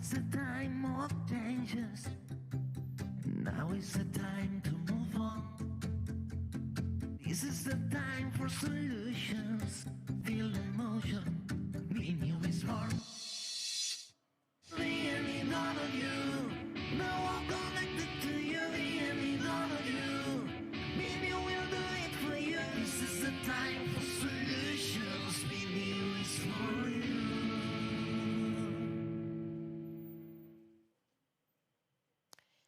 It's a time of changes. Now is the time to move on. This is the time for solutions. Feel the motion. Be new is born. Really none of you. No one connected to you. Really none of you. Be new will do it for you. This is the time for solutions. Be new is for you.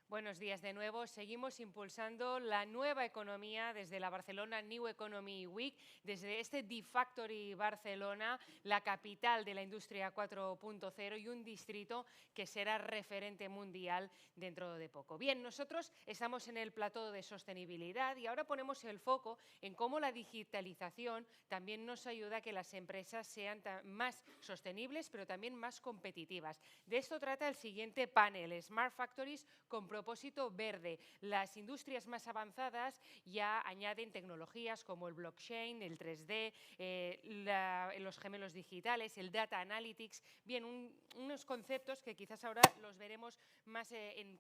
Buenos días de nuevo. Seguimos impulsando la nueva economía desde la Barcelona New Economy Week, desde este D-Factory Barcelona, la capital de la industria 4.0 y un distrito que será referente mundial dentro de poco. Bien, nosotros estamos en el plató de sostenibilidad y ahora ponemos el foco en cómo la digitalización también nos ayuda a que las empresas sean más sostenibles, pero también más competitivas. De esto trata el siguiente panel, Smart Factories con propósito verde. Las industrias más avanzadas ya añaden tecnologías como el blockchain, el 3D, los gemelos digitales, el data analytics. Bien, unos conceptos que quizás ahora los veremos más en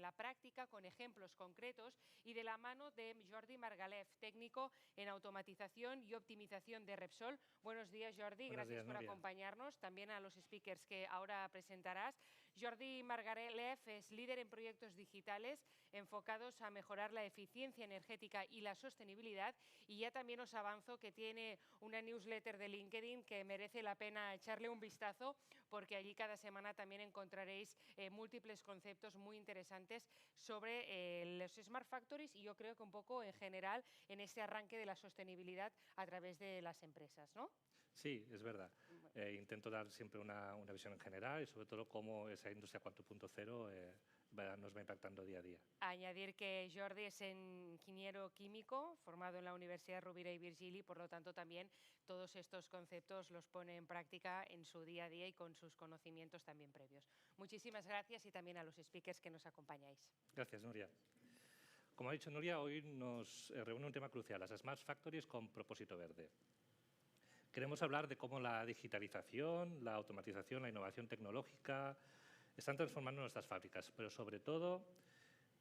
la práctica, con ejemplos concretos y de la mano de Jordi Margalef, técnico en automatización y optimización de Repsol. Buenos días, Jordi. Gracias por acompañarnos. También a los speakers que ahora presentarás. Jordi Margalef es líder en proyectos digitales enfocados a mejorar la eficiencia energética y la sostenibilidad, y ya también os avanzo que tiene una newsletter de LinkedIn que merece la pena echarle un vistazo, porque allí cada semana también encontraréis múltiples conceptos muy interesantes sobre los Smart Factories y yo creo que un poco en general en este arranque de la sostenibilidad a través de las empresas, ¿no? Sí, es verdad. Intento dar siempre una visión en general y sobre todo cómo esa industria 4.0 nos va impactando día a día. Añadir que Jordi es ingeniero químico formado en la Universidad Rovira i Virgili, por lo tanto también todos estos conceptos los pone en práctica en su día a día y con sus conocimientos también previos. Muchísimas gracias y también a los speakers que nos acompañáis. Gracias, Nuria. Como ha dicho Nuria, hoy nos reúne un tema crucial, las Smart Factories con propósito verde. Queremos hablar de cómo la digitalización, la automatización, la innovación tecnológica están transformando nuestras fábricas, pero sobre todo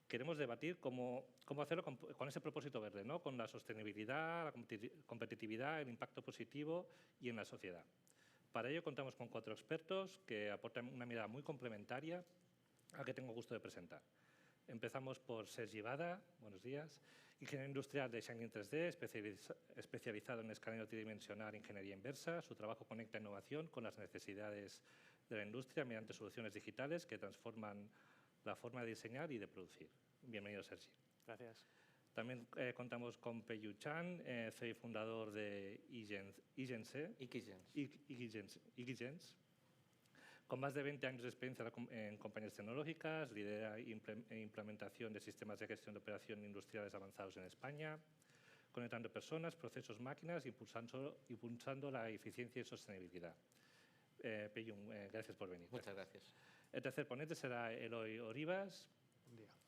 queremos debatir cómo hacerlo con ese propósito verde, ¿no? Con la sostenibilidad, la competitividad, el impacto positivo y en la sociedad. Para ello contamos con 4 expertos que aportan una mirada muy complementaria a que tengo gusto de presentar. Empezamos por Sergi Bada, buenos días, ingeniero industrial de Shining 3D, especializado en escaneo tridimensional e ingeniería inversa. Su trabajo conecta innovación con las necesidades de la industria mediante soluciones digitales que transforman la forma de diseñar y de producir. Bienvenido, Sergi. Gracias. También contamos con Peiyu Chan, CEO y fundador de Ikigens. Con más de 20 años de experiencia en compañías tecnológicas, lidera implementación de sistemas de gestión de operación industriales avanzados en España, conectando personas, procesos, máquinas, impulsando la eficiencia y sostenibilidad. Peyun, gracias por venir. Muchas gracias. El tercer ponente será Eloy Orivas,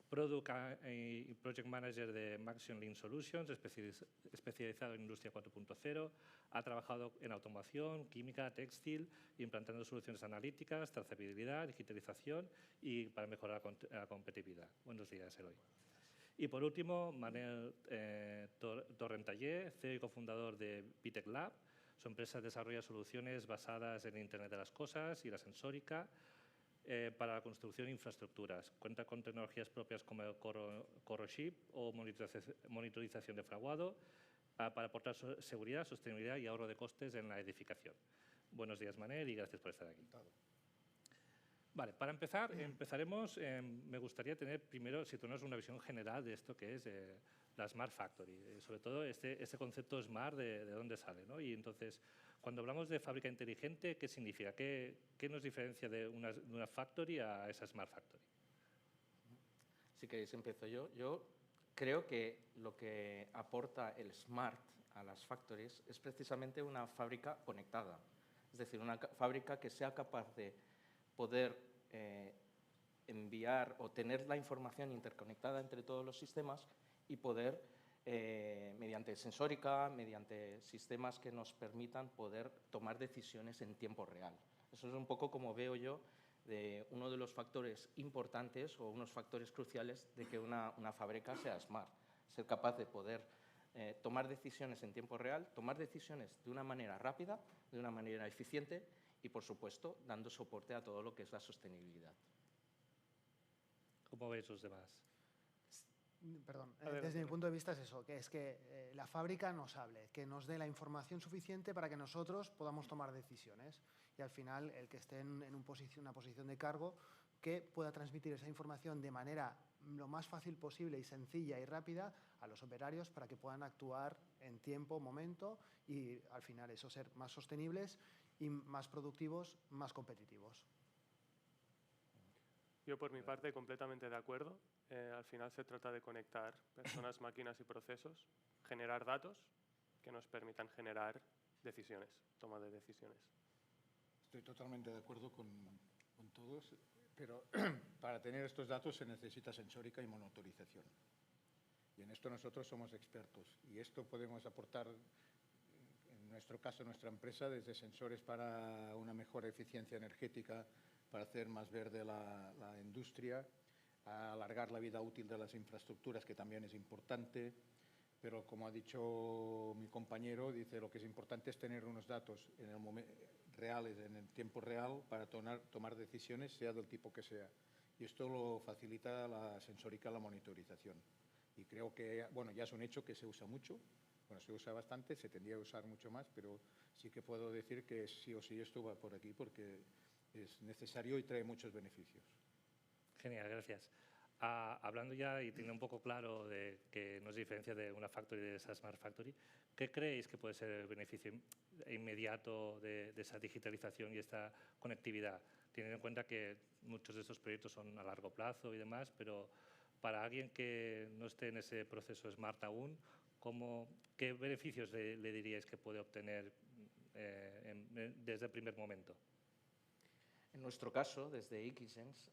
Product y Project Manager de Maxion Lean Solutions, especializado en Industria 4.0. Ha trabajado en automoción, química, textil, implantando soluciones analíticas, trazabilidad, digitalización y para mejorar la competitividad. Buenos días, Eloy. Y por último, Manel Torrentallé, CEO y cofundador de Vitec Lab. Su empresa desarrolla soluciones basadas en Internet de las Cosas y la sensórica, para la construcción de infraestructuras. Cuenta con tecnologías propias como el CoroShip o monitorización de fraguado para aportar seguridad, sostenibilidad y ahorro de costes en la edificación. Buenos días, Manel, y gracias por estar aquí. Vale, para empezar, empezaremos. Me gustaría tener primero, situarnos una visión general de esto que es la Smart Factory, sobre todo este concepto Smart de dónde sale, ¿no? Y entonces, cuando hablamos de fábrica inteligente, ¿qué significa? ¿Qué nos diferencia de una factory a esa Smart Factory? Si queréis, empiezo yo. Yo creo que lo que aporta el Smart a las factories es precisamente una fábrica conectada. Es decir, una fábrica que sea capaz de poder enviar o tener la información interconectada entre todos los sistemas y poder, mediante sensórica, mediante sistemas que nos permitan poder tomar decisiones en tiempo real. Eso es un poco como veo yo de uno de los factores importantes o unos factores cruciales de que una fábrica sea smart. Ser capaz de poder tomar decisiones en tiempo real, tomar decisiones de una manera rápida, de una manera eficiente y, por supuesto, dando soporte a todo lo que es la sostenibilidad. ¿Cómo veis los demás? Perdón, Adelante. desde mi punto de vista es eso, que es que la fábrica nos hable, que nos dé la información suficiente para que nosotros podamos tomar decisiones y al final el que esté en una posición de cargo que pueda transmitir esa información de manera lo más fácil posible y sencilla y rápida a los operarios para que puedan actuar en tiempo, momento y al final eso, ser más sostenibles y más productivos, más competitivos. Yo, por mi parte, completamente de acuerdo. Al final se trata de conectar personas, máquinas y procesos, generar datos que nos permitan generar decisiones, toma de decisiones. Estoy totalmente de acuerdo con todos, pero para tener estos datos se necesita sensórica y monitorización. Y en esto nosotros somos expertos. Y esto podemos aportar, en nuestro caso, nuestra empresa, desde sensores para una mejor eficiencia energética, para hacer más verde la industria, a alargar la vida útil de las infraestructuras, que también es importante, pero como ha dicho mi compañero, dice lo que es importante es tener unos datos en el reales, en el tiempo real, para tomar decisiones, sea del tipo que sea. Y esto lo facilita la sensórica, la monitorización. Y creo que, bueno, ya es un hecho que se usa mucho, bueno, se usa bastante, se tendría que usar mucho más, pero sí que puedo decir que sí o sí esto va por aquí porque es necesario y trae muchos beneficios. Genial, gracias. Hablando ya y teniendo un poco claro de que nos diferencia de una factory de esa Smart Factory, ¿qué creéis que puede ser el beneficio inmediato de esa digitalización y esta conectividad? Teniendo en cuenta que muchos de estos proyectos son a largo plazo y demás, pero para alguien que no esté en ese proceso Smart aún, ¿qué beneficios le diríais que puede obtener desde el primer momento? En nuestro caso, desde Xsense,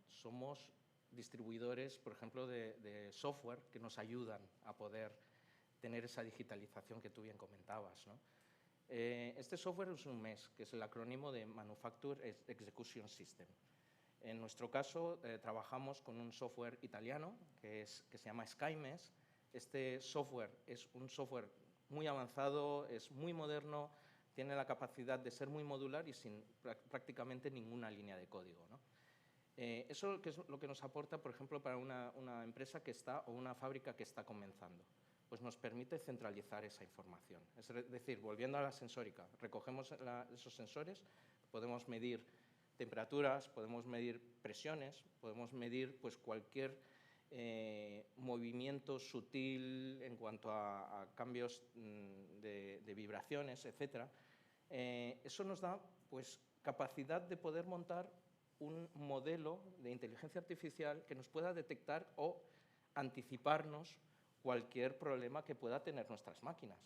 somos distribuidores, por ejemplo, de software que nos ayudan a poder tener esa digitalización que tú bien comentabas, ¿no? Este software es un MES, que es el acrónimo de Manufacture Execution System. En nuestro caso, trabajamos con un software italiano que se llama SkyMES. Este software es un software muy avanzado, es muy moderno, tiene la capacidad de ser muy modular y sin prácticamente ninguna línea de código, ¿no? Eso es lo que nos aporta, por ejemplo, para una empresa o una fábrica que está comenzando. Pues nos permite centralizar esa información. Es decir, volviendo a la sensórica, recogemos esos sensores, podemos medir temperaturas, podemos medir presiones, podemos medir pues, cualquier movimiento sutil en cuanto a cambios de vibraciones, etc. Eso nos da pues, capacidad de poder montar un modelo de inteligencia artificial que nos pueda detectar o anticiparnos cualquier problema que pueda tener nuestras máquinas.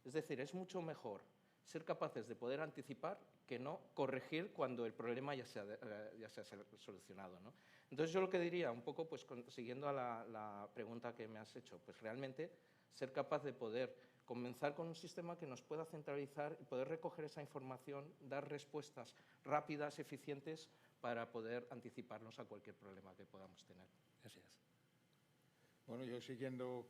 Es decir, es mucho mejor ser capaces de poder anticipar que no corregir cuando el problema ya se ha solucionado, ¿no? Entonces, yo lo que diría, un poco pues, siguiendo a la pregunta que me has hecho, pues realmente ser capaz de poder comenzar con un sistema que nos pueda centralizar y poder recoger esa información, dar respuestas rápidas, eficientes, para poder anticiparnos a cualquier problema que podamos tener. Gracias. Bueno, yo siguiendo,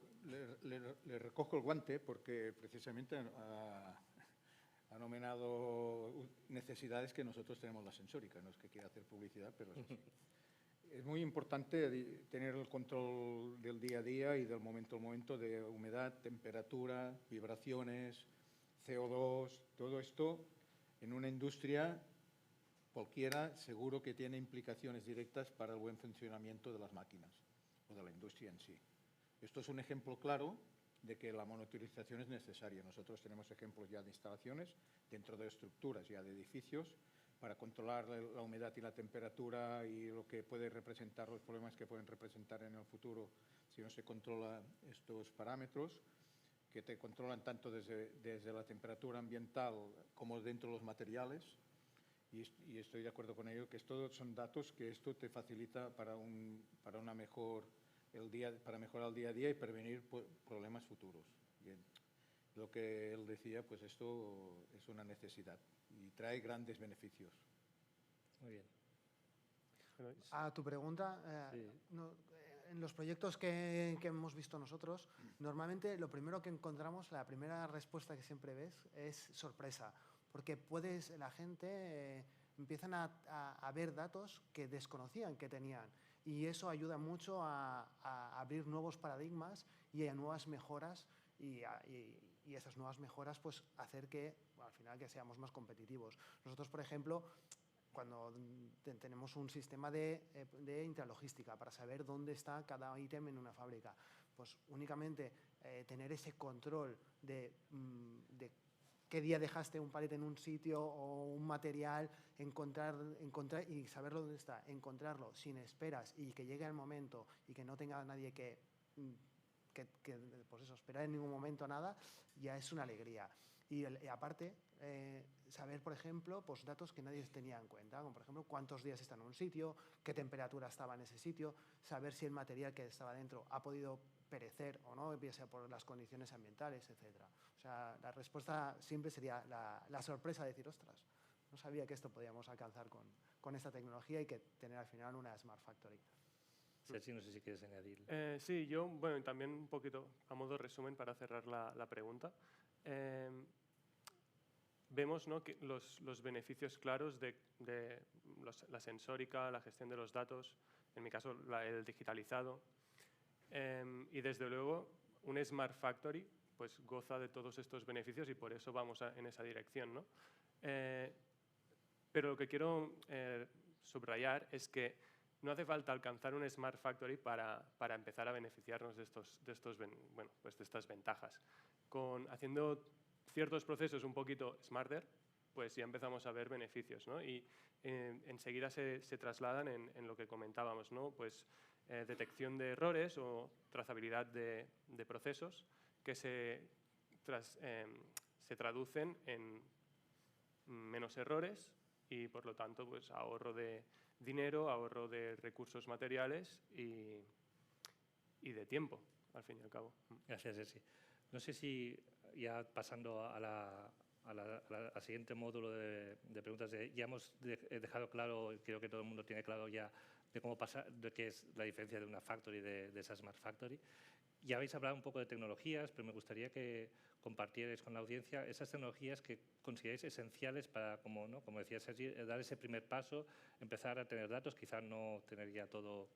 le recojo el guante porque precisamente ha nominado necesidades que nosotros tenemos la sensórica, no es que quiera hacer publicidad, pero es así. Es muy importante tener el control del día a día y del momento al momento de humedad, temperatura, vibraciones, CO2, todo esto en una industria cualquiera seguro que tiene implicaciones directas para el buen funcionamiento de las máquinas o de la industria en sí. Esto es un ejemplo claro de que la monitorización es necesaria. Nosotros tenemos ejemplos ya de instalaciones dentro de estructuras ya de edificios para controlar la humedad y la temperatura y lo que puede representar, los problemas que pueden representar en el futuro si no se controla estos parámetros, que te controlan tanto desde la temperatura ambiental como dentro de los materiales. Y estoy de acuerdo con ello, que estos son datos que esto te facilita para mejorar el día a día y prevenir problemas futuros. Bien. Lo que él decía, pues esto es una necesidad y trae grandes beneficios. Muy bien. A tu pregunta, Sí. en los proyectos que hemos visto nosotros, normalmente lo primero que encontramos, la primera respuesta que siempre ves es sorpresa, porque la gente empiezan a ver datos que desconocían que tenían y eso ayuda mucho a abrir nuevos paradigmas y a nuevas mejoras y esas nuevas mejoras pues hacer que al final que seamos más competitivos. Nosotros, por ejemplo, cuando tenemos un sistema de intralogística para saber dónde está cada ítem en una fábrica, pues únicamente tener ese control de qué día dejaste un palete en un sitio o un material, encontrar y saberlo dónde está, encontrarlo sin esperas y que llegue el momento y que no tenga nadie que pues eso, esperar en ningún momento nada, ya es una alegría. Y aparte, saber, por ejemplo, pues datos que nadie tenía en cuenta, como por ejemplo cuántos días está en un sitio, qué temperatura estaba en ese sitio, saber si el material que estaba dentro ha podido perecer o no, ya sea por las condiciones ambientales, etc. O sea, la respuesta siempre sería la sorpresa de decir, ostras, no sabía que esto podíamos alcanzar con esta tecnología y que tener al final una Smart Factory. Sergi, no sé si quieres añadir. Sí, yo, bueno, también un poquito a modo resumen para cerrar la pregunta. Vemos, ¿no?, que los beneficios claros de la sensórica, la gestión de los datos, en mi caso el digitalizado, y desde luego un Smart Factory pues goza de todos estos beneficios y por eso vamos en esa dirección, ¿no? Pero lo que quiero subrayar es que no hace falta alcanzar un Smart Factory para empezar a beneficiarnos de estas ventajas. Haciendo ciertos procesos un poquito smarter, pues ya empezamos a ver beneficios, ¿no? Y enseguida se trasladan en lo que comentábamos, ¿no? Pues detección de errores o trazabilidad de procesos que se traducen en menos errores y, por lo tanto, pues ahorro de dinero, ahorro de recursos materiales y de tiempo, al fin y al cabo. Gracias, Sergi. No sé si, ya pasando al siguiente módulo de preguntas, ya hemos dejado claro, creo que todo el mundo tiene claro ya de cómo de qué es la diferencia de una factory de esa Smart Factory. Ya habéis hablado un poco de tecnologías, pero me gustaría que compartierais con la audiencia esas tecnologías que consideráis esenciales para, como decía Sergi, dar ese primer paso, empezar a tener datos, quizás no tener ya todo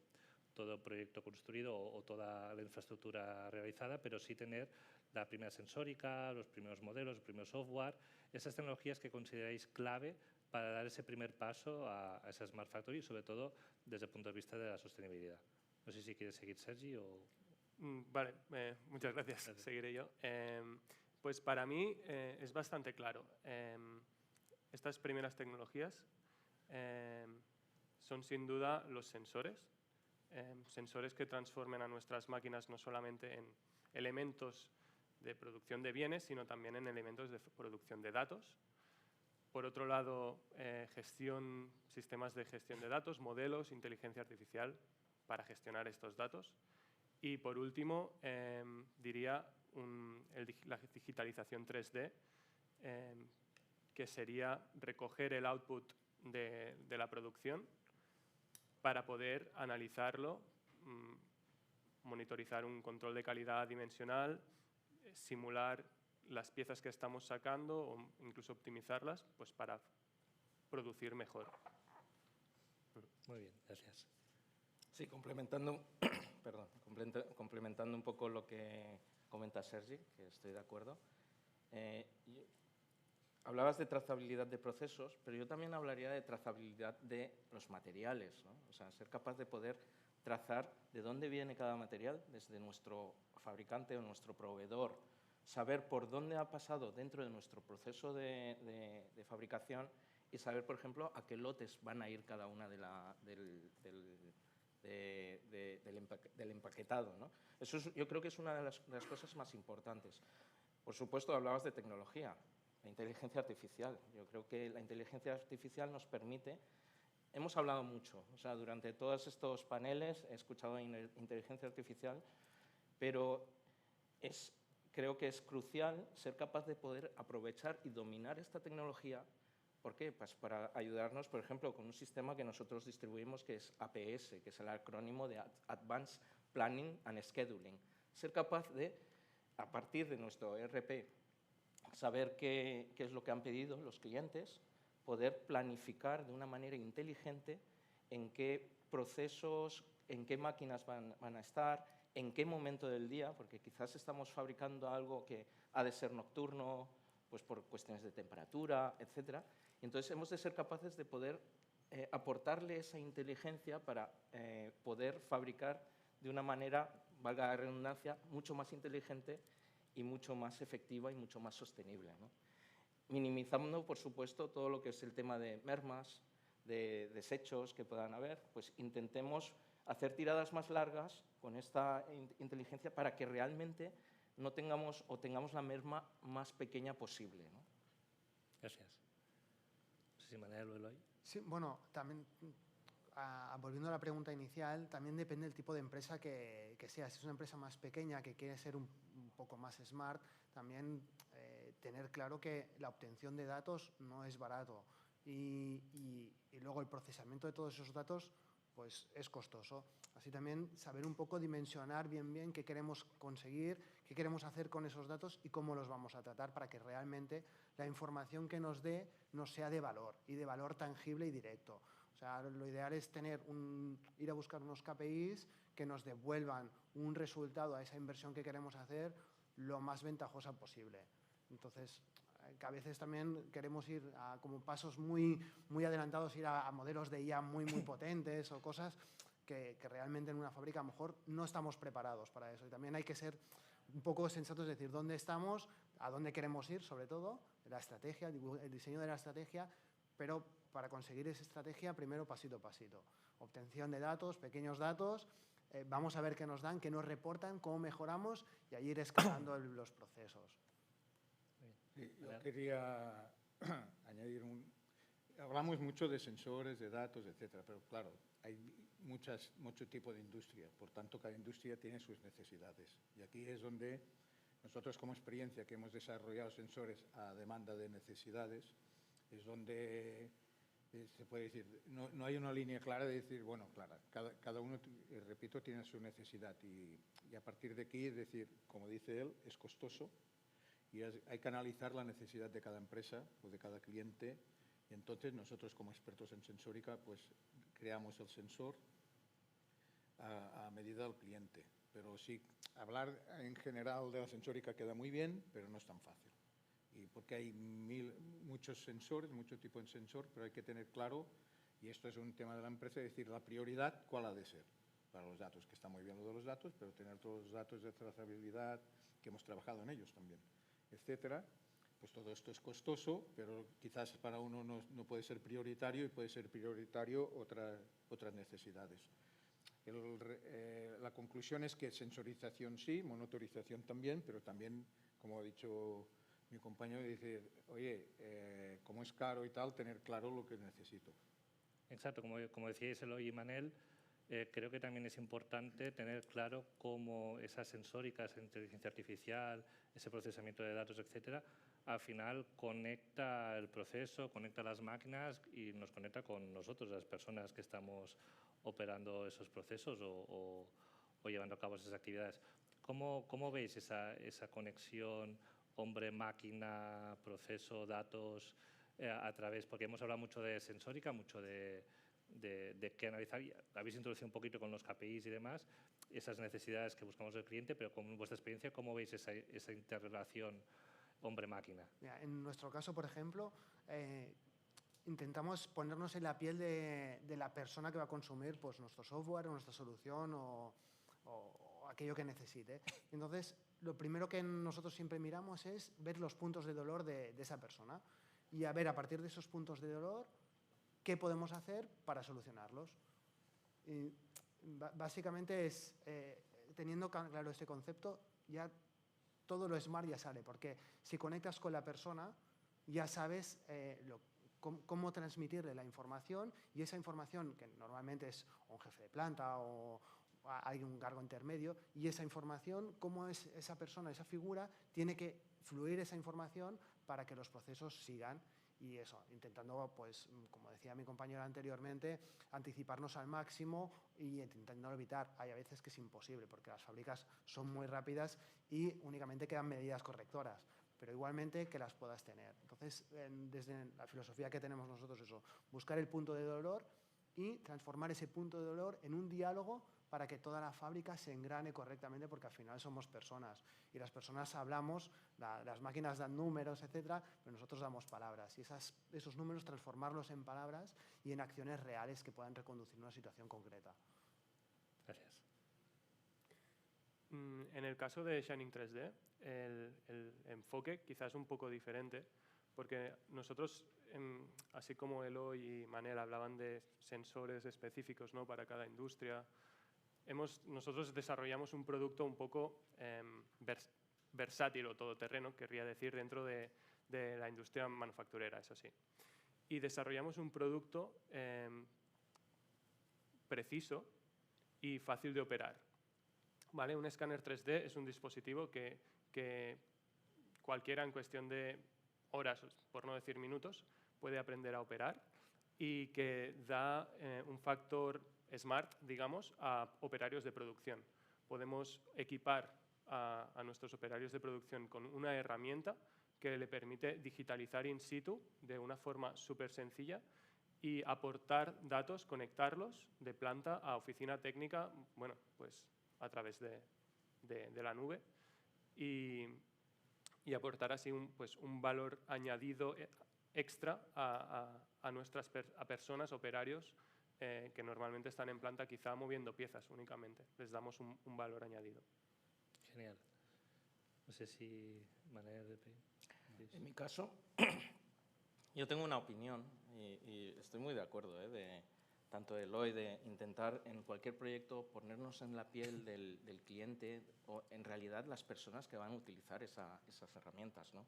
el proyecto construido o toda la infraestructura realizada, pero sí tener la primera sensórica, los primeros modelos, el primer software, esas tecnologías que consideráis clave para dar ese primer paso a esa Smart Factory, sobre todo desde el punto de vista de la sostenibilidad. No sé si quieres seguir, Sergi, o... Vale, muchas gracias. Seguiré yo. Pues para mí es bastante claro. Estas primeras tecnologías son sin duda los sensores. Sensores que transformen a nuestras máquinas no solamente en elementos de producción de bienes, sino también en elementos de producción de datos. Por otro lado, sistemas de gestión de datos, modelos, inteligencia artificial para gestionar estos datos. Y por último, diría la digitalización 3D, que sería recoger el output de la producción para poder analizarlo, monitorizar un control de calidad dimensional, simular las piezas que estamos sacando o incluso optimizarlas pues para producir mejor. Muy bien, gracias. Sí, complementando un poco lo que comenta Sergi, que estoy de acuerdo. Hablabas de trazabilidad de procesos, pero yo también hablaría de trazabilidad de los materiales, ¿no? O sea, ser capaz de poder trazar de dónde viene cada material, desde nuestro fabricante o nuestro proveedor, saber por dónde ha pasado dentro de nuestro proceso de fabricación y saber, por ejemplo, a qué lotes van a ir cada una del empaquetado, ¿no? Eso yo creo que es una de las cosas más importantes. Por supuesto, hablabas de tecnología, la inteligencia artificial. Yo creo que la inteligencia artificial nos permite... Hemos hablado mucho, o sea, durante todos estos paneles he escuchado inteligencia artificial, pero creo que es crucial ser capaz de poder aprovechar y dominar esta tecnología ¿Por qué? Pues para ayudarnos, por ejemplo, con un sistema que nosotros distribuimos que es APS, que es el acrónimo de Advanced Planning and Scheduling. Ser capaz de, a partir de nuestro ERP, saber qué es lo que han pedido los clientes, poder planificar de una manera inteligente en qué procesos, en qué máquinas van a estar, en qué momento del día, porque quizás estamos fabricando algo que ha de ser nocturno, pues por cuestiones de temperatura, etcétera. Entonces, hemos de ser capaces de poder aportarle esa inteligencia para poder fabricar de una manera, valga la redundancia, mucho más inteligente y mucho más efectiva y mucho más sostenible, ¿no? Minimizando, por supuesto, todo lo que es el tema de mermas, de desechos que puedan haber, pues intentemos hacer tiradas más largas con esta inteligencia para que realmente no tengamos o tengamos la merma más pequeña posible, ¿no? Gracias. No sé si Manel o Eloy. Sí, bueno, también, volviendo a la pregunta inicial, también depende del tipo de empresa que sea. Si es una empresa más pequeña que quiere ser un poco más smart, también tener claro que la obtención de datos no es barato y luego el procesamiento de todos esos datos pues es costoso. Así también saber un poco dimensionar bien qué queremos conseguir, qué queremos hacer con esos datos y cómo los vamos a tratar para que realmente la información que nos dé nos sea de valor y de valor tangible y directo. O sea, lo ideal es ir a buscar unos KPIs que nos devuelvan un resultado a esa inversión que queremos hacer lo más ventajosa posible. Entonces, que a veces también queremos ir a como pasos muy adelantados, ir a modelos de IA muy potentes o cosas que realmente en una fábrica a lo mejor no estamos preparados para eso. Y también hay que ser un poco sensatos, es decir, dónde estamos, a dónde queremos ir, sobre todo, la estrategia, el diseño de la estrategia, pero para conseguir esa estrategia, primero pasito a pasito. Obtención de datos, pequeños datos, vamos a ver qué nos dan, qué nos reportan, cómo mejoramos y ahí ir escalando los procesos. Sí, yo quería añadir hablamos mucho de sensores, de datos, etcétera, pero claro, hay mucho tipo de industria, por tanto cada industria tiene sus necesidades. Y aquí es donde nosotros como experiencia que hemos desarrollado sensores a demanda de necesidades, es donde se puede decir, no hay una línea clara de decir, bueno, claro, cada uno, repito, tiene su necesidad y a partir de aquí es decir, como dice él, es costoso y hay que analizar la necesidad de cada empresa o de cada cliente y entonces nosotros como expertos en sensórica pues creamos el sensor a medida del cliente. Pero sí, hablar en general de la sensórica queda muy bien, pero no es tan fácil. Y porque hay muchos sensores, mucho tipo de sensor, pero hay que tener claro, y esto es un tema de la empresa, es decir, la prioridad, ¿cuál ha de ser? Para los datos, que está muy bien lo de los datos, pero tener todos los datos de trazabilidad, que hemos trabajado en ellos también, etcétera, pues todo esto es costoso, pero quizás para uno no puede ser prioritario y puede ser prioritario otras necesidades. La conclusión es que sensorización sí, monitorización también, pero también, como ha dicho mi compañero, dice, oye, como es caro y tal, tener claro lo que necesito. Exacto, como decíais Eloy y Manel, creo que también es importante tener claro cómo esas sensóricas, esa inteligencia artificial, ese procesamiento de datos, etcétera, al final conecta el proceso, conecta las máquinas y nos conecta con nosotros, las personas que estamos operando esos procesos o llevando a cabo esas actividades. ¿Cómo veis esa conexión hombre-máquina, proceso, datos, a través? Porque hemos hablado mucho de sensórica, mucho de qué analizar. Habéis introducido un poquito con los KPIs y demás, esas necesidades que buscamos del cliente, pero con vuestra experiencia, ¿cómo veis esa interrelación hombre-máquina? En nuestro caso, por ejemplo, intentamos ponernos en la piel de la persona que va a consumir pues, nuestro software o nuestra solución o aquello que necesite. Entonces, lo primero que nosotros siempre miramos es ver los puntos de dolor de esa persona y a ver, a partir de esos puntos de dolor, qué podemos hacer para solucionarlos. Y básicamente es, teniendo claro este concepto, ya todo lo smart ya sale, porque si conectas con la persona, ya sabes cómo transmitirle la información y esa información, que normalmente es un jefe de planta o hay un cargo intermedio, y esa información, cómo es esa persona, esa figura, tiene que fluir esa información para que los procesos sigan. y eso, intentando, pues, como decía mi compañero anteriormente, anticiparnos al máximo y intentando evitar. Hay a veces que es imposible porque las fábricas son muy rápidas y únicamente quedan medidas correctoras, pero igualmente que las puedas tener. Entonces, desde la filosofía que tenemos nosotros, eso, buscar el punto de dolor y transformar ese punto de dolor en un diálogo para que toda la fábrica se engrane correctamente, porque al final somos personas y las personas hablamos, las máquinas dan números, etcétera, pero nosotros damos palabras y esos números transformarlos en palabras y en acciones reales que puedan reconducir una situación concreta. Gracias. En el caso de Shining 3D, el enfoque quizás es un poco diferente, porque nosotros, así como Eloy y Manel hablaban de sensores específicos, ¿no?, para cada industria, nosotros desarrollamos un producto un poco versátil o todoterreno, querría decir, dentro de la industria manufacturera, eso sí. Y desarrollamos un producto preciso y fácil de operar. ¿Vale? Un escáner 3D es un dispositivo que cualquiera en cuestión de horas, por no decir minutos, puede aprender a operar y que da un factor smart, digamos, a operarios de producción. Podemos equipar a nuestros operarios de producción con una herramienta que le permite digitalizar in situ de una forma súper sencilla y aportar datos, conectarlos de planta a oficina técnica, bueno, pues a través de la nube y aportar así un valor añadido extra a personas, operarios, que normalmente están en planta quizá moviendo piezas únicamente. Les damos un valor añadido. Genial. No sé si Manel... En mi caso, yo tengo una opinión y estoy muy de acuerdo, tanto de Eloy, de intentar en cualquier proyecto ponernos en la piel del cliente o en realidad las personas que van a utilizar esas herramientas, ¿no?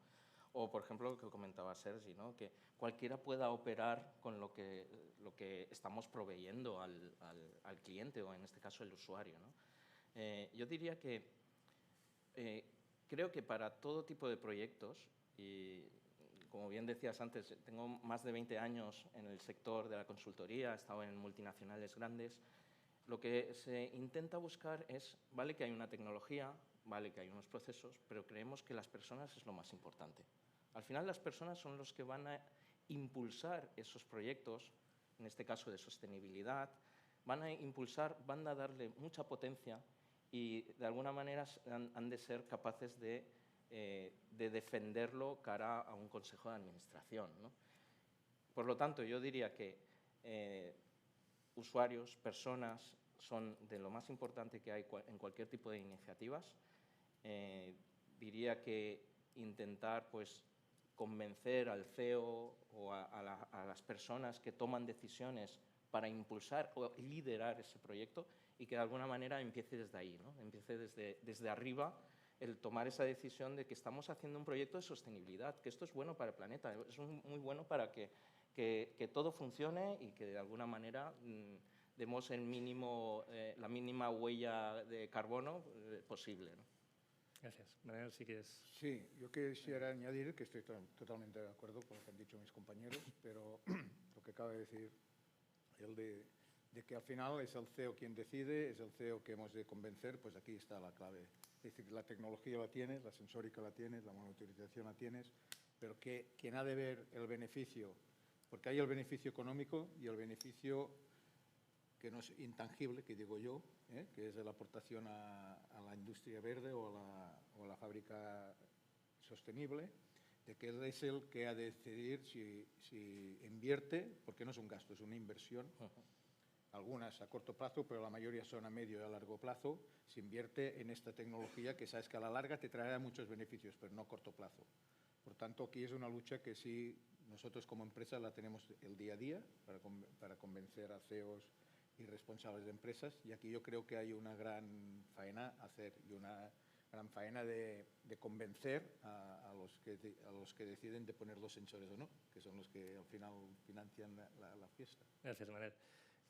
O, por ejemplo, lo que comentaba Sergi, ¿no?, que cualquiera pueda operar con lo que estamos proveyendo al cliente o, en este caso, el usuario, ¿no? Yo diría que creo que para todo tipo de proyectos, y como bien decías antes, tengo más de 20 años en el sector de la consultoría, he estado en multinacionales grandes, lo que se intenta buscar es, vale que hay una tecnología, vale que hay unos procesos, pero creemos que las personas es lo más importante. Al final las personas son los que van a impulsar esos proyectos, en este caso de sostenibilidad, van a darle mucha potencia y de alguna manera han de ser capaces de defenderlo cara a un consejo de administración, ¿no? Por lo tanto, yo diría que usuarios, personas, son de lo más importante que hay en cualquier tipo de iniciativas. Diría que intentar, pues, convencer al CEO o a las personas que toman decisiones para impulsar o liderar ese proyecto y que de alguna manera empiece desde ahí, ¿no? Empiece desde arriba el tomar esa decisión de que estamos haciendo un proyecto de sostenibilidad, que esto es bueno para el planeta, es muy bueno para que todo funcione y que de alguna manera demos la mínima huella de carbono posible, ¿no? Gracias. Manel, si quieres... Sí, yo quisiera añadir que estoy totalmente de acuerdo con lo que han dicho mis compañeros, pero lo que acaba de decir, el de que al final es el CEO quien decide, es el CEO que hemos de convencer, pues aquí está la clave. Es decir, la tecnología la tienes, la sensórica la tienes, la monitorización la tienes, pero que quien ha de ver el beneficio, porque hay el beneficio económico y el beneficio que no es intangible, que digo yo, que es la aportación a la industria verde o a la fábrica sostenible, de que él es el que ha de decidir si invierte, porque no es un gasto, es una inversión, algunas a corto plazo, pero la mayoría son a medio y a largo plazo, se invierte en esta tecnología que sabes que a la larga te traerá muchos beneficios, pero no a corto plazo. Por tanto, aquí es una lucha que sí nosotros como empresa la tenemos el día a día para convencer a CEOs y responsables de empresas, y aquí yo creo que hay una gran faena a hacer y una gran faena de convencer a los que deciden de poner los sensores o no, que son los que al final financian la fiesta. Gracias, Manel.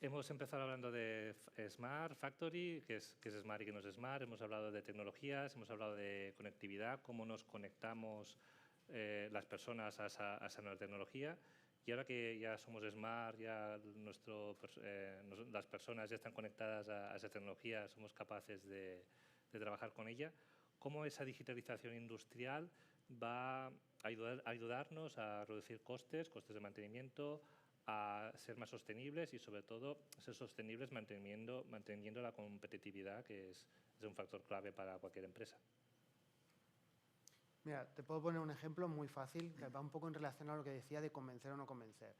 Hemos empezado hablando de Smart Factory, qué es Smart y qué no es Smart. Hemos hablado de tecnologías, hemos hablado de conectividad, cómo nos conectamos las personas a esa nueva tecnología. Y ahora que ya somos smart, ya las personas ya están conectadas a esa tecnología, somos capaces de trabajar con ella, ¿cómo esa digitalización industrial va a ayudarnos a reducir costes de mantenimiento, a ser más sostenibles y, sobre todo, ser sostenibles manteniendo la competitividad, que es un factor clave para cualquier empresa? Mira, te puedo poner un ejemplo muy fácil que va un poco en relación a lo que decía de convencer o no convencer.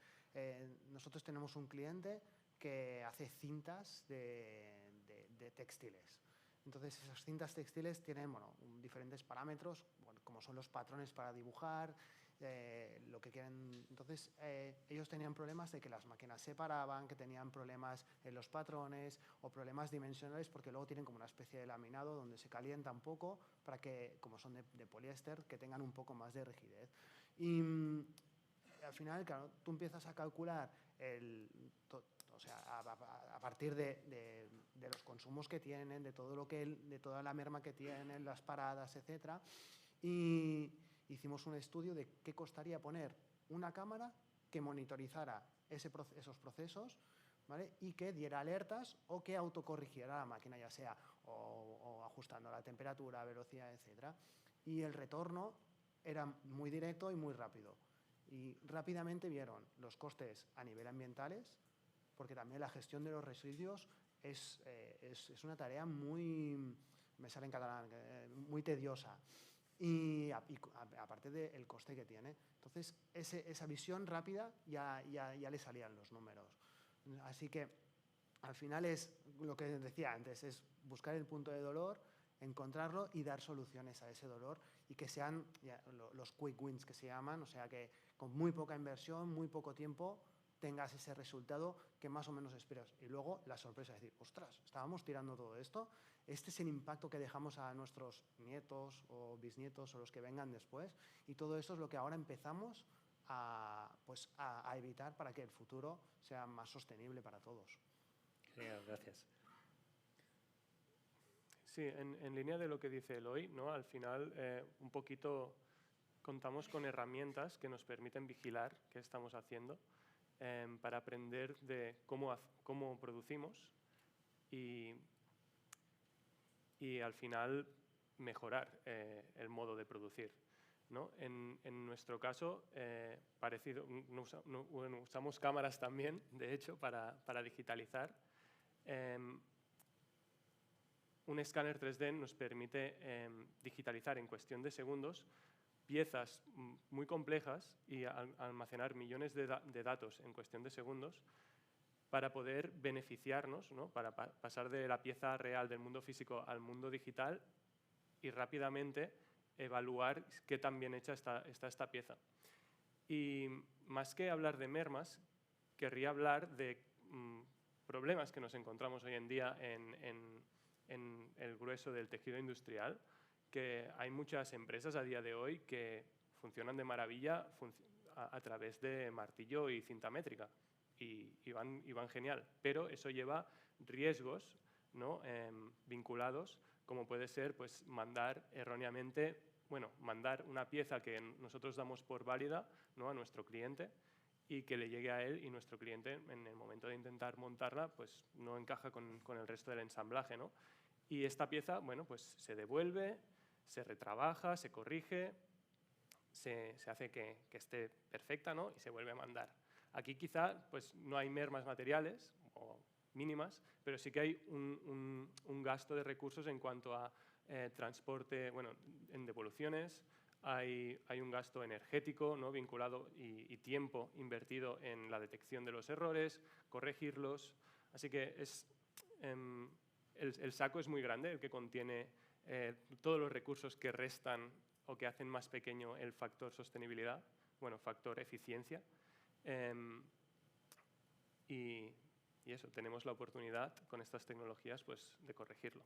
Nosotros tenemos un cliente que hace cintas de textiles. Entonces, esas cintas textiles tienen diferentes parámetros, como son los patrones para dibujar, lo que quieren. Entonces, ellos tenían problemas de que las máquinas se paraban, que tenían problemas en los patrones o problemas dimensionales, porque luego tienen como una especie de laminado donde se calienta un poco para que, como son de poliéster, que tengan un poco más de rigidez. Y al final, claro, tú empiezas a calcular a partir de los consumos que tienen, de toda la merma que tienen, las paradas, etcétera, y hicimos un estudio de qué costaría poner una cámara que monitorizara esos procesos, ¿vale? Y que diera alertas o que autocorrigiera la máquina, ya sea o ajustando la temperatura, velocidad, etcétera. Y el retorno era muy directo y muy rápido. Y rápidamente vieron los costes a nivel ambientales, porque también la gestión de los residuos es una tarea muy, me sale en catalán, muy tediosa. Y aparte del coste que tiene. Entonces, esa visión rápida ya le salían los números. Así que, al final es lo que decía antes, es buscar el punto de dolor, encontrarlo y dar soluciones a ese dolor y que sean los quick wins que se llaman, o sea que con muy poca inversión, muy poco tiempo, tengas ese resultado que más o menos esperas. Y luego la sorpresa de decir, ostras, estábamos tirando todo esto, este es el impacto que dejamos a nuestros nietos o bisnietos o los que vengan después, y todo eso es lo que ahora empezamos a evitar para que el futuro sea más sostenible para todos. Genial, gracias. Sí, en línea de lo que dice Eloy, ¿no? Al final un poquito contamos con herramientas que nos permiten vigilar qué estamos haciendo para aprender de cómo producimos y al final mejorar el modo de producir, ¿no? En nuestro caso, parecido, usamos cámaras también, de hecho, para digitalizar. Un escáner 3D nos permite digitalizar en cuestión de segundos piezas muy complejas y almacenar millones de datos en cuestión de segundos para poder beneficiarnos, ¿no? Para pasar de la pieza real del mundo físico al mundo digital y rápidamente evaluar qué tan bien hecha está esta pieza. Y más que hablar de mermas, querría hablar de problemas que nos encontramos hoy en día en el grueso del tejido industrial, que hay muchas empresas a día de hoy que funcionan de maravilla a través de martillo y cinta métrica y van genial, pero eso lleva riesgos, ¿no? Vinculados, como puede ser pues, mandar erróneamente, mandar una pieza que nosotros damos por válida, ¿no? A nuestro cliente y que le llegue a él y nuestro cliente en el momento de intentar montarla pues no encaja con el resto del ensamblaje, ¿no? Y esta pieza, pues se devuelve, se retrabaja, se corrige, se hace que esté perfecta, ¿no? Y se vuelve a mandar. Aquí quizá pues, no hay mermas materiales o mínimas, pero sí que hay un gasto de recursos en cuanto a transporte, en devoluciones, hay un gasto energético, ¿no? Vinculado y tiempo invertido en la detección de los errores, corregirlos. Así que el saco es muy grande, el que contiene todos los recursos que restan o que hacen más pequeño el factor sostenibilidad, factor eficiencia. Y eso, tenemos la oportunidad con estas tecnologías pues, de corregirlo.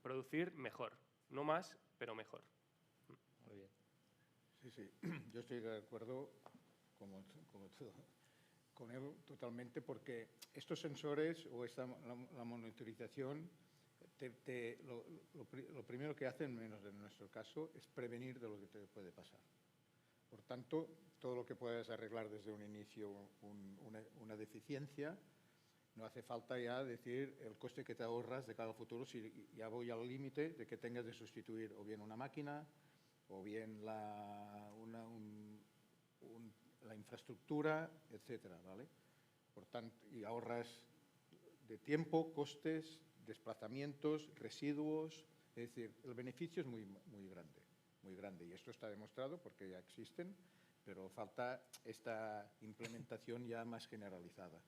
Producir mejor, no más, pero mejor. Muy bien. Sí, yo estoy de acuerdo con él totalmente, porque estos sensores o la monitorización, lo primero que hacen, menos en nuestro caso, es prevenir de lo que te puede pasar. Por tanto, todo lo que puedas arreglar desde un inicio una deficiencia, no hace falta ya decir el coste que te ahorras de cada futuro si ya voy al límite de que tengas de sustituir o bien una máquina o bien la infraestructura, etcétera, ¿vale? Por tanto, y ahorras de tiempo, costes, desplazamientos, residuos, es decir, el beneficio es muy grande y esto está demostrado porque ya existen, pero falta esta implementación ya más generalizada.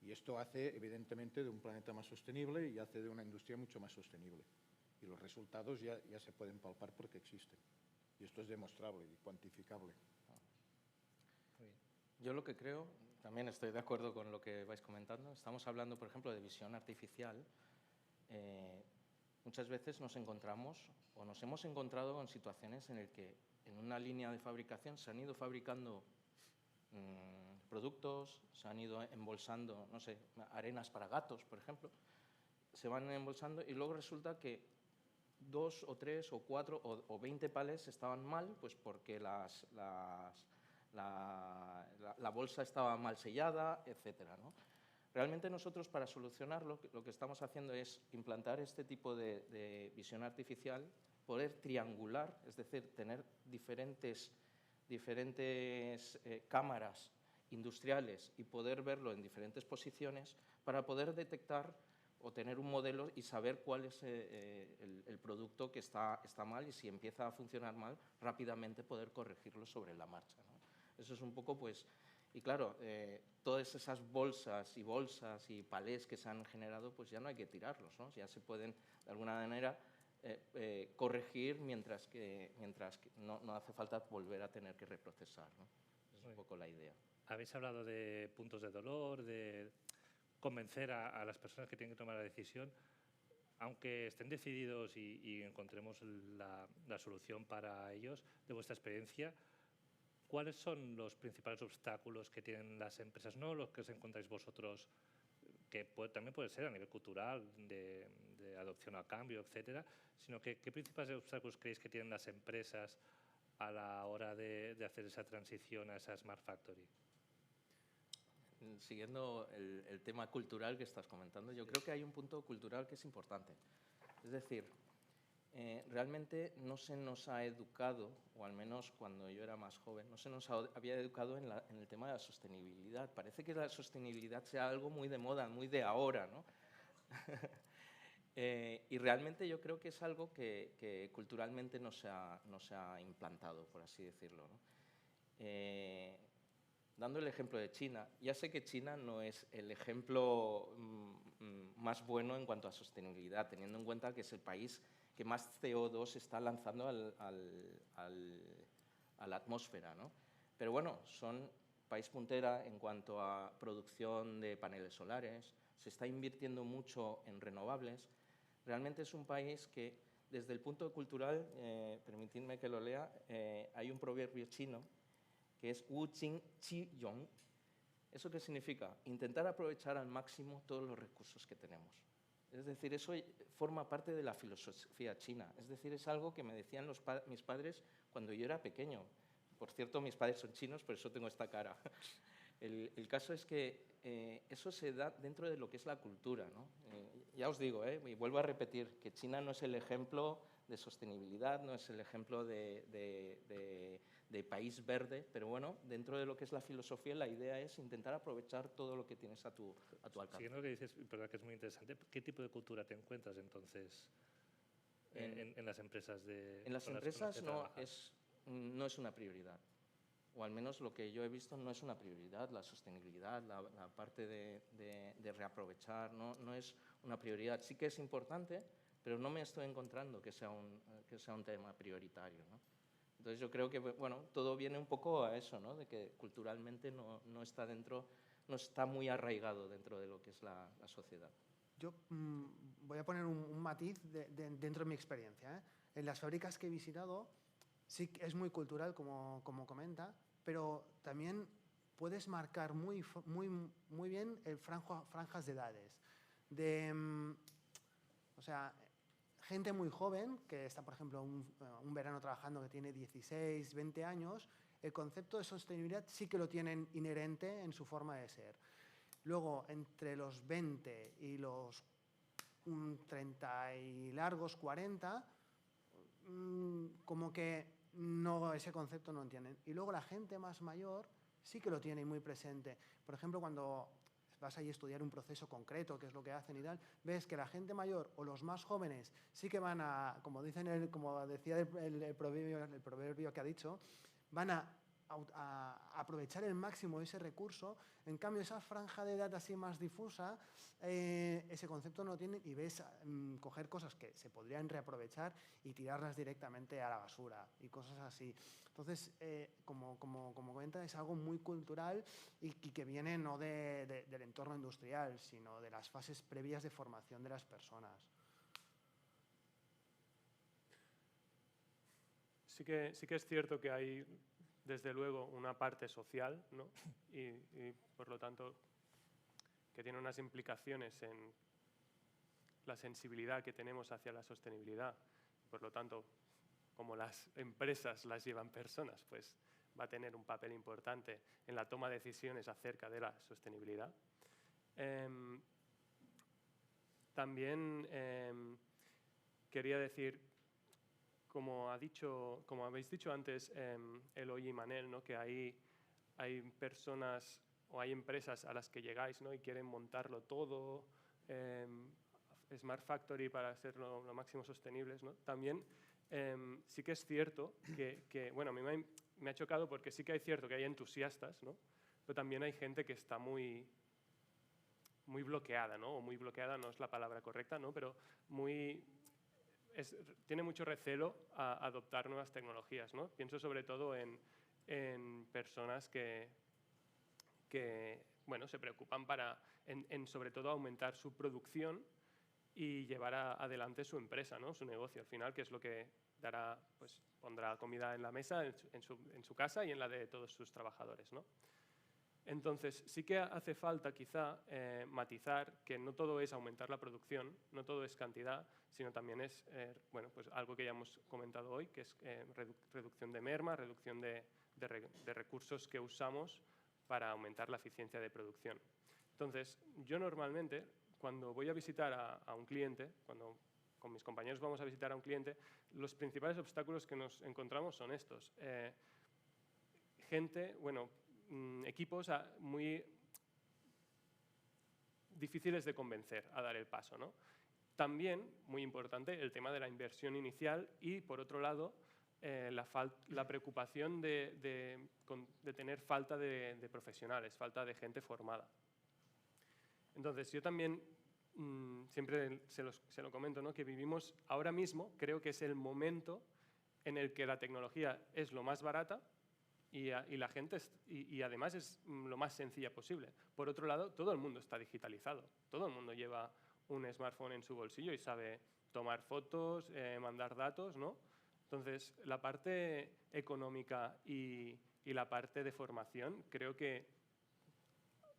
Y esto hace, evidentemente, de un planeta más sostenible y hace de una industria mucho más sostenible. Y los resultados ya se pueden palpar porque existen. Y esto es demostrable y cuantificable. Yo lo que creo, también estoy de acuerdo con lo que vais comentando. Estamos hablando, por ejemplo, de visión artificial. Muchas veces nos encontramos o nos hemos encontrado en situaciones en las que en una línea de fabricación se han ido fabricando productos, se han ido embolsando, no sé, arenas para gatos, por ejemplo, se van embolsando y luego resulta que 2 o 3 o 4 o 20 palés estaban mal, pues porque la bolsa estaba mal sellada, etcétera, ¿no? Realmente nosotros, para solucionarlo, lo que estamos haciendo es implantar este tipo de visión artificial, poder triangular, es decir, tener diferentes cámaras industriales y poder verlo en diferentes posiciones para poder detectar o tener un modelo y saber cuál es el producto que está mal, y si empieza a funcionar mal, rápidamente poder corregirlo sobre la marcha, ¿no? Eso es un poco, pues, y claro, todas esas bolsas y palés que se han generado, pues ya no hay que tirarlos, ¿no? Ya se pueden, de alguna manera, corregir mientras que no hace falta volver a tener que reprocesar, ¿no? Es un poco la idea. Habéis hablado de puntos de dolor, de convencer a las personas que tienen que tomar la decisión. Aunque estén decididos y encontremos la solución para ellos, de vuestra experiencia, ¿cuáles son los principales obstáculos que tienen las empresas? No los que os encontráis vosotros, que también puede ser a nivel cultural, de adopción al cambio, etcétera, sino que ¿qué principales obstáculos creéis que tienen las empresas a la hora de hacer esa transición a esa Smart Factory? Siguiendo el tema cultural que estás comentando, yo creo que hay un punto cultural que es importante. Es decir, realmente no se nos ha educado, o al menos cuando yo era más joven, no se nos había educado en el tema de la sostenibilidad. Parece que la sostenibilidad sea algo muy de moda, muy de ahora, ¿no? Y realmente yo creo que es algo que culturalmente no se ha implantado, por así decirlo, ¿no? Dando el ejemplo de China, ya sé que China no es el ejemplo más bueno en cuanto a sostenibilidad, teniendo en cuenta que es el país que más CO2 está lanzando a la atmósfera, ¿no? Pero bueno, son país puntera en cuanto a producción de paneles solares, se está invirtiendo mucho en renovables. Realmente es un país que, desde el punto cultural, permitidme que lo lea, hay un proverbio chino que es Wu Jing Qi Yong. ¿Eso qué significa? Intentar aprovechar al máximo todos los recursos que tenemos. Es decir, eso forma parte de la filosofía china. Es decir, es algo que me decían mis padres cuando yo era pequeño. Por cierto, mis padres son chinos, por eso tengo esta cara. El caso es que eso se da dentro de lo que es la cultura, ¿no? Ya os digo, y vuelvo a repetir, que China no es el ejemplo de sostenibilidad, no es el ejemplo de país verde, pero bueno, dentro de lo que es la filosofía, la idea es intentar aprovechar todo lo que tienes a tu alcance. Siguiendo lo que dices, verdad que es muy interesante, ¿qué tipo de cultura te encuentras entonces en las empresas? En las empresas no es una prioridad, o al menos lo que yo he visto no es una prioridad, la sostenibilidad, la parte de reaprovechar, no es una prioridad. Sí que es importante, pero no me estoy encontrando que sea un tema prioritario, ¿no? Entonces yo creo que, bueno, todo viene un poco a eso, ¿no? De que culturalmente no está muy arraigado dentro de lo que es la sociedad. Yo voy a poner un matiz dentro de mi experiencia, ¿eh? En las fábricas que he visitado sí que es muy cultural, como comenta, pero también puedes marcar muy bien franjas de edades. O sea, gente muy joven que está, por ejemplo, un verano trabajando, que tiene 16, 20 años, el concepto de sostenibilidad sí que lo tienen inherente en su forma de ser. Luego, entre los 20 y los 30 y largos, 40, como que no, ese concepto no entienden. Y luego la gente más mayor sí que lo tiene muy presente. Por ejemplo, cuando vas ahí a estudiar un proceso concreto, que es lo que hacen y tal, ves que la gente mayor o los más jóvenes sí que van a, como decía el proverbio que ha dicho, van a aprovechar el máximo ese recurso. En cambio, esa franja de edad así más difusa, ese concepto no tiene, y ves coger cosas que se podrían reaprovechar y tirarlas directamente a la basura y cosas así. Entonces, como comenta, es algo muy cultural y que viene no del entorno industrial, sino de las fases previas de formación de las personas. Sí que es cierto que hay, desde luego, una parte social, ¿no? y por lo tanto, que tiene unas implicaciones en la sensibilidad que tenemos hacia la sostenibilidad. Por lo tanto, como las empresas las llevan personas, pues va a tener un papel importante en la toma de decisiones acerca de la sostenibilidad. También quería decir, como habéis dicho antes, Eloy y Manel, ¿no? Que hay personas o hay empresas a las que llegáis, ¿no? Y quieren montarlo todo, Smart Factory para ser lo máximo sostenibles, ¿no? También sí que es cierto que bueno, a mí me ha chocado porque sí que es cierto que hay entusiastas, ¿no? Pero también hay gente que está muy bloqueada, ¿no? O muy bloqueada no es la palabra correcta, ¿no? Pero tiene mucho recelo a adoptar nuevas tecnologías, ¿no? Pienso sobre todo en personas que bueno, se preocupan en sobre todo aumentar su producción y llevar adelante su empresa, ¿no? Su negocio al final, que es lo que dará, pues, pondrá comida en la mesa en su casa y en la de todos sus trabajadores, ¿no? Entonces, sí que hace falta quizá matizar que no todo es aumentar la producción, no todo es cantidad, sino también es bueno, pues algo que ya hemos comentado hoy, que es reducción de merma, reducción de recursos que usamos para aumentar la eficiencia de producción. Entonces, yo normalmente, cuando voy a visitar a un cliente, cuando con mis compañeros vamos a visitar a un cliente, los principales obstáculos que nos encontramos son estos. Equipos muy difíciles de convencer a dar el paso, ¿no? También, muy importante, el tema de la inversión inicial y, por otro lado, la preocupación de tener falta de profesionales, falta de gente formada. Entonces, yo también siempre se lo comento, ¿no? Que vivimos ahora mismo, creo que es el momento en el que la tecnología es lo más barata y la gente y además es lo más sencilla posible. Por otro lado, todo el mundo está digitalizado. Todo el mundo lleva un smartphone en su bolsillo y sabe tomar fotos, mandar datos, ¿no? Entonces, la parte económica y la parte de formación, creo que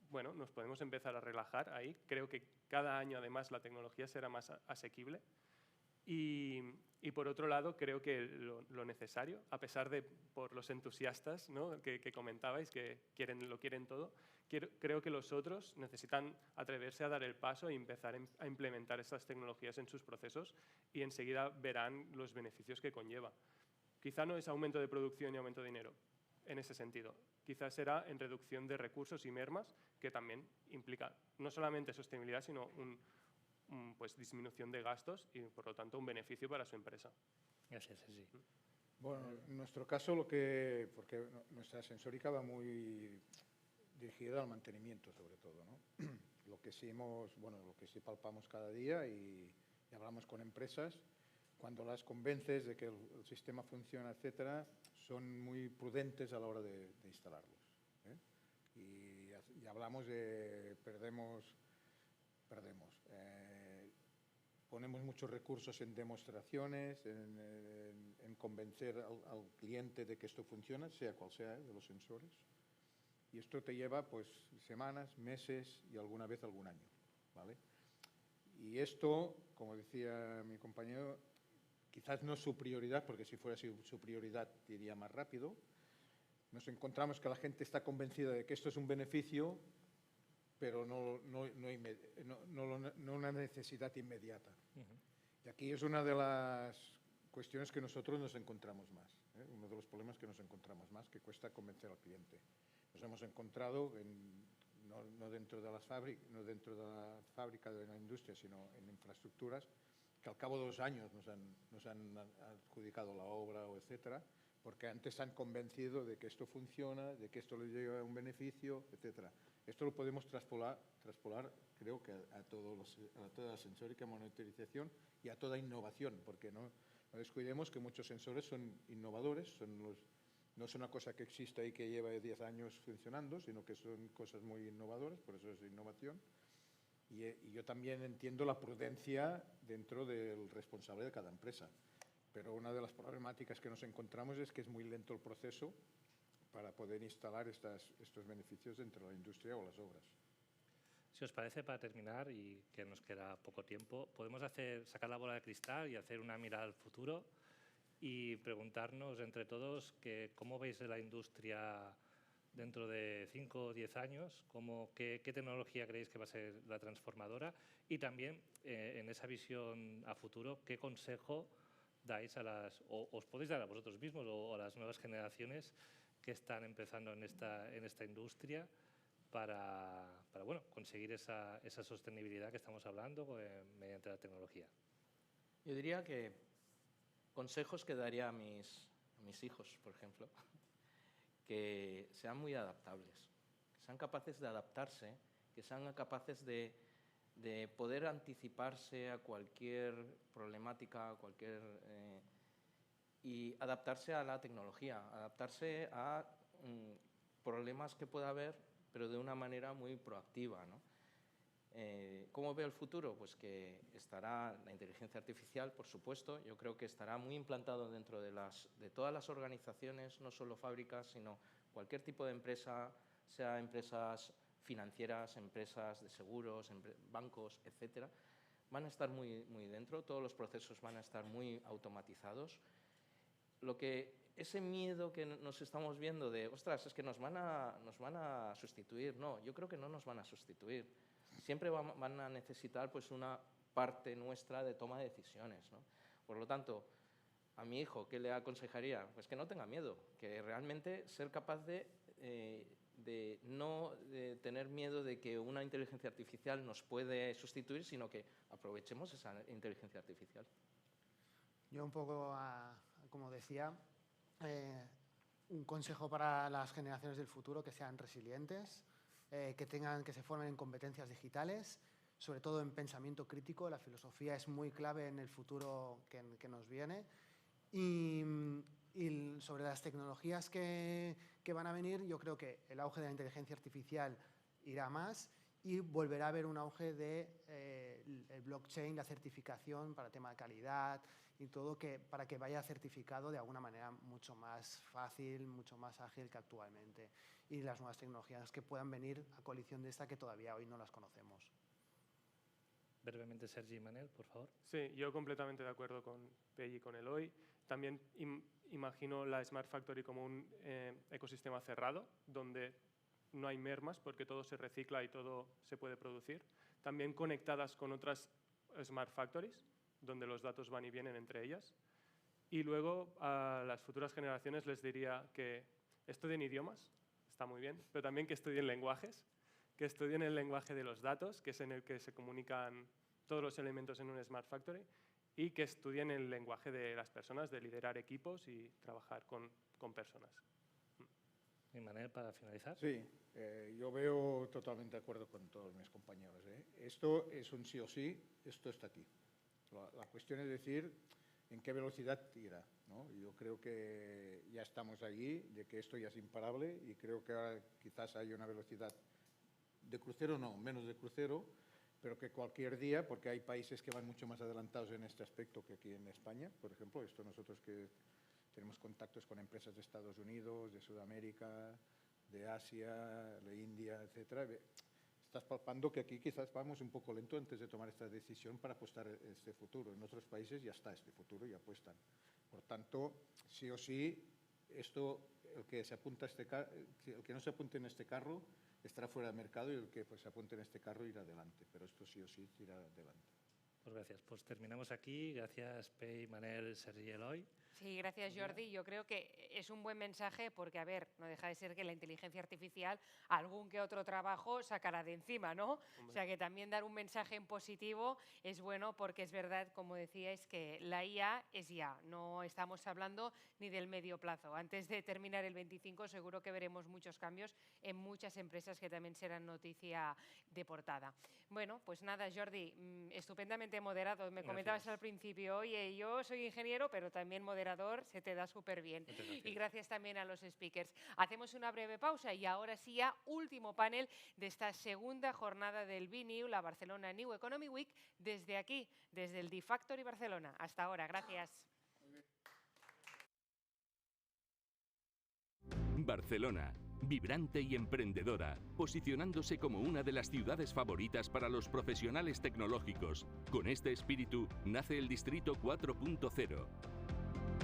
bueno, nos podemos empezar a relajar ahí. Creo que cada año, además, la tecnología será más asequible. Y por otro lado, creo que lo necesario, a pesar de por los entusiastas, ¿no? que comentabais, que lo quieren todo, creo que los otros necesitan atreverse a dar el paso e empezar a implementar estas tecnologías en sus procesos y enseguida verán los beneficios que conlleva. Quizá no es aumento de producción y aumento de dinero, en ese sentido. Quizás será en reducción de recursos y mermas, que también implica no solamente sostenibilidad, sino pues disminución de gastos y, por lo tanto, un beneficio para su empresa. Gracias, sí. Bueno, en nuestro caso, porque nuestra sensórica va muy dirigida al mantenimiento, sobre todo, ¿no? Lo que sí palpamos cada día y hablamos con empresas, cuando las convences de que el sistema funciona, etcétera, son muy prudentes a la hora de instalarlos, ¿eh? Y hablamos de perdemos. Ponemos muchos recursos en demostraciones, en convencer al cliente de que esto funciona, sea cual sea, de los sensores. Y esto te lleva pues semanas, meses y alguna vez algún año, ¿vale? Y esto, como decía mi compañero, quizás no es su prioridad, porque si fuera su prioridad iría más rápido, nos encontramos que la gente está convencida de que esto es un beneficio, pero no una necesidad inmediata. Y aquí es una de las cuestiones que nosotros nos encontramos más, uno de los problemas que nos encontramos más, que cuesta convencer al cliente. Nos hemos encontrado, no dentro de la fábrica de la industria, sino en infraestructuras, que al cabo de 2 años nos han adjudicado la obra o etcétera, porque antes se han convencido de que esto funciona, de que esto les lleva un beneficio, etcétera. Esto lo podemos traspolar creo que a toda la sensórica, monitorización y a toda innovación, porque no descuidemos que muchos sensores son innovadores, no es una cosa que exista y que lleva 10 años funcionando, sino que son cosas muy innovadoras, por eso es innovación. Y yo también entiendo la prudencia dentro del responsable de cada empresa, pero una de las problemáticas que nos encontramos es que es muy lento el proceso para poder instalar estos beneficios dentro de la industria o las obras. Si os parece, para terminar, y que nos queda poco tiempo, podemos sacar la bola de cristal y hacer una mirada al futuro y preguntarnos entre todos cómo veis la industria dentro de 5 o 10 años, qué tecnología creéis que va a ser la transformadora y también en esa visión a futuro, qué consejo dais o os podéis dar a vosotros mismos o a las nuevas generaciones que están empezando en esta industria para conseguir esa sostenibilidad que estamos hablando mediante la tecnología. Yo diría que consejos que daría a mis hijos, por ejemplo, que sean muy adaptables, que sean capaces de adaptarse, que sean capaces de poder anticiparse a cualquier problemática, y adaptarse a la tecnología, adaptarse a problemas que pueda haber, pero de una manera muy proactiva, ¿no? ¿Cómo veo el futuro? Pues que estará la inteligencia artificial, por supuesto. Yo creo que estará muy implantado dentro de todas las organizaciones, no solo fábricas, sino cualquier tipo de empresa, sea empresas financieras, empresas de seguros, bancos, etcétera. Van a estar muy, muy dentro, todos los procesos van a estar muy automatizados. Ese miedo que nos estamos viendo de, ostras, es que nos van a sustituir. No, yo creo que no nos van a sustituir. Siempre van a necesitar pues una parte nuestra de toma de decisiones, ¿no? Por lo tanto, a mi hijo, ¿qué le aconsejaría? Pues que no tenga miedo, que realmente ser capaz de no tener miedo de que una inteligencia artificial nos puede sustituir, sino que aprovechemos esa inteligencia artificial. Yo un poco, como decía, un consejo para las generaciones del futuro: que sean resilientes, que se formen en competencias digitales, sobre todo en pensamiento crítico. La filosofía es muy clave en el futuro que nos viene. Y sobre las tecnologías que van a venir, yo creo que el auge de la inteligencia artificial irá más y volverá a haber un auge del blockchain, la certificación para tema de calidad y todo, para que vaya certificado de alguna manera mucho más fácil, mucho más ágil que actualmente. Y las nuevas tecnologías que puedan venir a colisión de esta, que todavía hoy no las conocemos. Brevemente, Sergi y Manel, por favor. Sí, yo completamente de acuerdo con Pelli y con Eloy. También imagino la Smart Factory como un ecosistema cerrado, donde no hay mermas porque todo se recicla y todo se puede producir. También conectadas con otras Smart Factories, donde los datos van y vienen entre ellas. Y luego a las futuras generaciones les diría que estudien idiomas, está muy bien, pero también que estudien lenguajes, que estudien el lenguaje de los datos, que es en el que se comunican todos los elementos en un Smart Factory, y que estudien el lenguaje de las personas, de liderar equipos y trabajar con personas. ¿Y Manel, para finalizar? Sí, yo veo totalmente de acuerdo con todos mis compañeros, ¿eh? Esto es un sí o sí, esto está aquí. La cuestión es decir en qué velocidad irá, ¿no? Yo creo que ya estamos allí, de que esto ya es imparable, y creo que ahora quizás hay una velocidad de crucero, no, menos de crucero, pero que cualquier día, porque hay países que van mucho más adelantados en este aspecto que aquí en España, por ejemplo, nosotros que tenemos contactos con empresas de Estados Unidos, de Sudamérica, de Asia, de India, etcétera. Estás palpando que aquí quizás vamos un poco lento antes de tomar esta decisión para apostar este futuro. En otros países ya está este futuro y apuestan. Por tanto, sí o sí, esto, el que no se apunte en este carro estará fuera del mercado y el que se apunte en este carro irá adelante, pero esto sí o sí irá adelante. Pues gracias. Pues terminamos aquí. Gracias, Pei, Manel, Sergi y Eloy. Sí, gracias Jordi. Yo creo que es un buen mensaje porque, a ver, no deja de ser que la inteligencia artificial algún que otro trabajo sacará de encima, ¿no? Hombre. O sea que también dar un mensaje en positivo es bueno porque es verdad, como decíais, que la IA es ya. No estamos hablando ni del medio plazo. Antes de terminar el 25 seguro que veremos muchos cambios en muchas empresas que también serán noticia de portada. Bueno, pues nada, Jordi, estupendamente moderado. Me comentabas al principio, oye, yo soy ingeniero, pero también moderador, se te da súper bien. Y gracias también a los speakers. Hacemos una breve pausa y ahora sí ya último panel de esta segunda jornada del BNew, la Barcelona New Economy Week, desde aquí, desde el D-Factory Barcelona. Hasta ahora, gracias. Barcelona, vibrante y emprendedora, posicionándose como una de las ciudades favoritas para los profesionales tecnológicos. Con este espíritu nace el Distrito 4.0.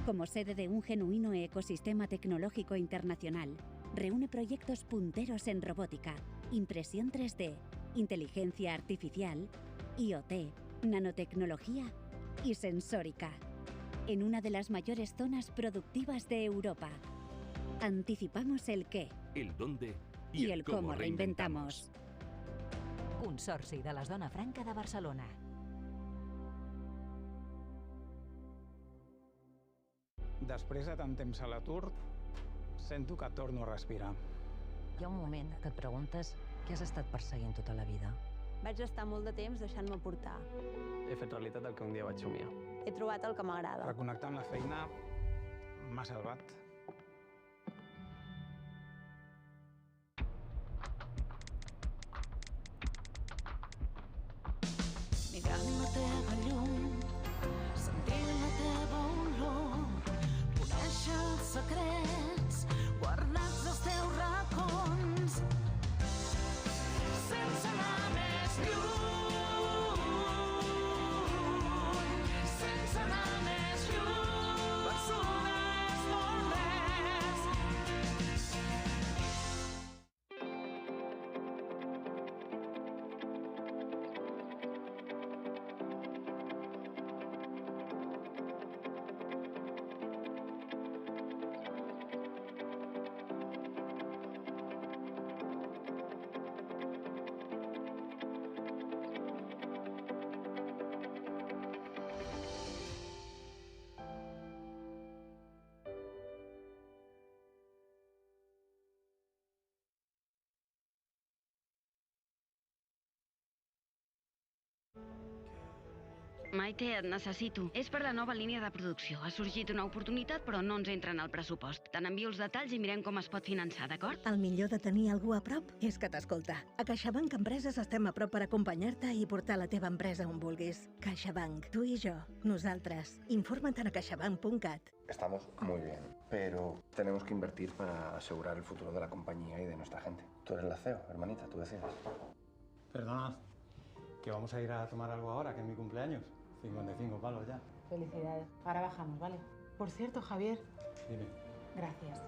Como sede de un genuino ecosistema tecnológico internacional, reúne proyectos punteros en robótica, impresión 3D, inteligencia artificial, IoT, nanotecnología y sensórica, en una de las mayores zonas productivas de Europa. Anticipamos el qué, el dónde i el cómo reinventamos. Consorci de la Zona Franca de Barcelona. Després de tant temps a l'atur, sento que torno a respirar. Hi ha un moment que et preguntes què has estat perseguint tota la vida. Vaig estar molt de temps deixant-me portar. He fet realitat el que un dia vaig somiar. He trobat el que m'agrada. Reconnectar amb la feina m'ha salvat. Mirant la teva llum, sentint la teva olor, conèixer els secrets guardats als teus racons, sense anar més lluny, sense anar més lluny, Barcelona és molt més. Maite, et necessito. És per la nova línia de producció. Ha sorgit una oportunitat, però no ens entra en el pressupost. Te n'envio els detalls i mirem com es pot finançar, d'acord? El millor de tenir algú a prop és que t'escolta. A CaixaBank Empreses estem a prop per acompanyar-te i portar la teva empresa on vulguis. CaixaBank, tu i jo, nosaltres. Informa't a caixabank.cat. Estamos muy bien, pero tenemos que invertir para asegurar el futuro de la compañía y de nuestra gente. Tú eres la CEO, hermanita, tú decides. Perdona, que vamos a ir a tomar algo ahora, que es mi cumpleaños. 55 palos ya. Felicidades. Ahora bajamos, ¿vale? Por cierto, Javier. Dime. Gracias.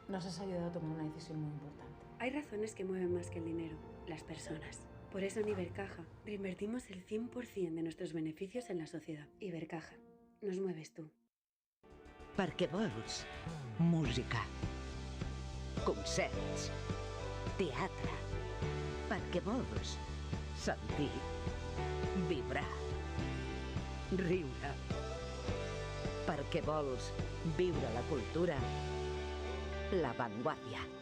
Nos has ayudado a tomar una decisión muy importante. Hay razones que mueven más que el dinero, las personas. Por eso en Ibercaja reinvertimos el 100% de nuestros beneficios en la sociedad. Ibercaja, nos mueves tú. Perquè vols música, concerts, teatre. Perquè vols sentir, vibrar, riure. Perquè vols viure la cultura, La Vanguardia.